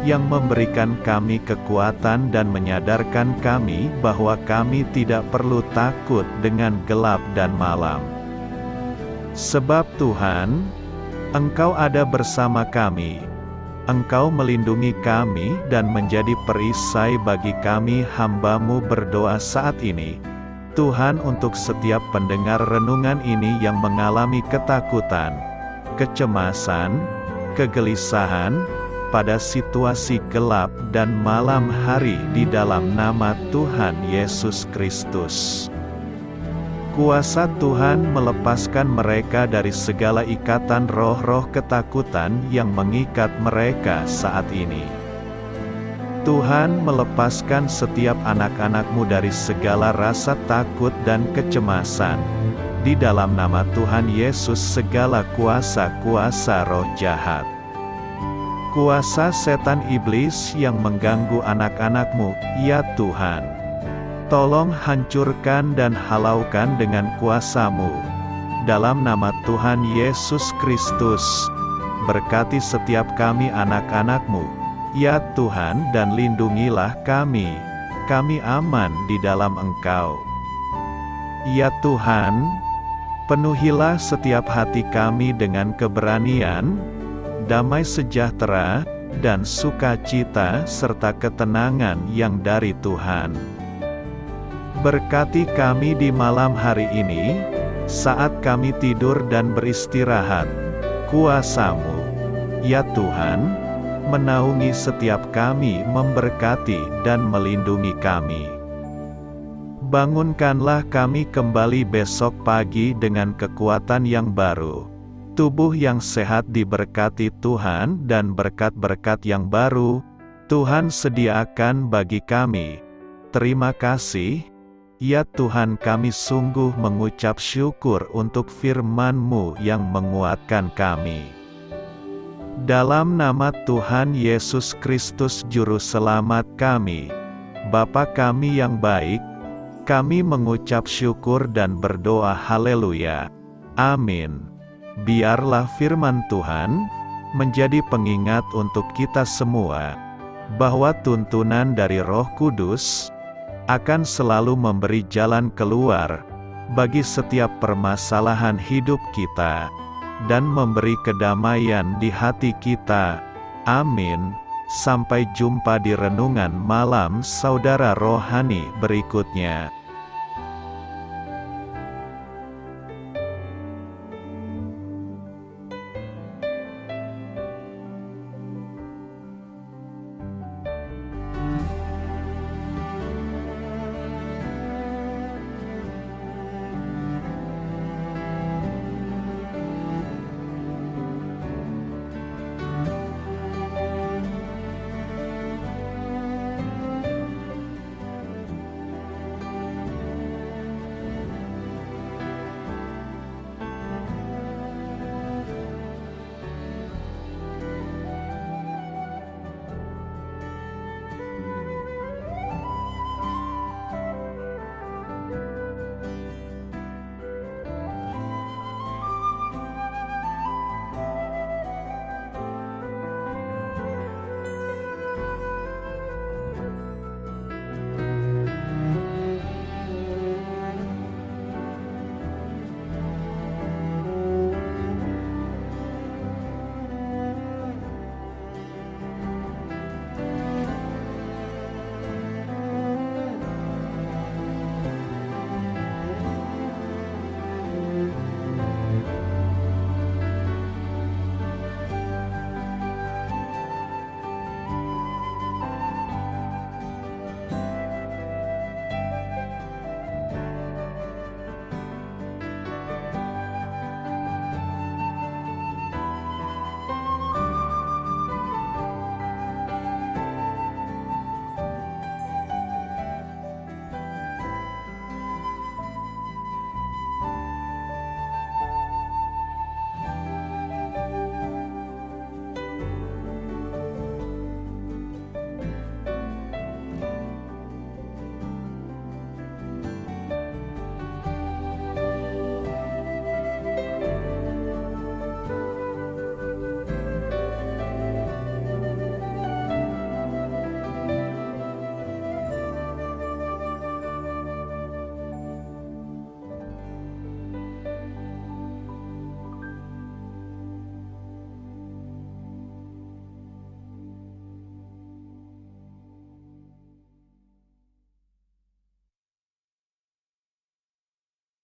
yang memberikan kami kekuatan dan menyadarkan kami bahwa kami tidak perlu takut dengan gelap dan malam. Sebab Tuhan, Engkau ada bersama kami. Engkau melindungi kami dan menjadi perisai bagi kami hamba-Mu berdoa saat ini. Tuhan, untuk setiap pendengar renungan ini yang mengalami ketakutan, kecemasan, kegelisahan, pada situasi gelap dan malam hari di dalam nama Tuhan Yesus Kristus. Kuasa Tuhan melepaskan mereka dari segala ikatan roh-roh ketakutan yang mengikat mereka saat ini. Tuhan melepaskan setiap anak-anak-Mu dari segala rasa takut dan kecemasan. Di dalam nama Tuhan Yesus segala kuasa-kuasa roh jahat, kuasa setan iblis yang mengganggu anak-anak-Mu, ya Tuhan, tolong hancurkan dan halaukan dengan kuasa-Mu. Dalam nama Tuhan Yesus Kristus, berkati setiap kami anak-anak-Mu, Ya Tuhan, dan lindungilah kami aman di dalam Engkau. Ya Tuhan, penuhilah setiap hati kami dengan keberanian, damai sejahtera, dan sukacita serta ketenangan yang dari Tuhan. Berkati kami di malam hari ini, saat kami tidur dan beristirahat. Kuasa-Mu, ya Tuhan, menaungi setiap kami, memberkati dan melindungi kami. Bangunkanlah kami kembali besok pagi dengan kekuatan yang baru, tubuh yang sehat diberkati Tuhan, dan berkat-berkat yang baru Tuhan sediakan bagi kami. Terima kasih, ya Tuhan, kami sungguh mengucap syukur untuk firman-Mu yang menguatkan kami. Dalam nama Tuhan Yesus Kristus Juru Selamat kami, Bapa kami yang baik, kami mengucap syukur dan berdoa haleluya. Amin. Biarlah firman Tuhan menjadi pengingat untuk kita semua, bahwa tuntunan dari Roh Kudus akan selalu memberi jalan keluar bagi setiap permasalahan hidup kita, dan memberi kedamaian di hati kita. Amin. Sampai jumpa di renungan malam saudara rohani berikutnya.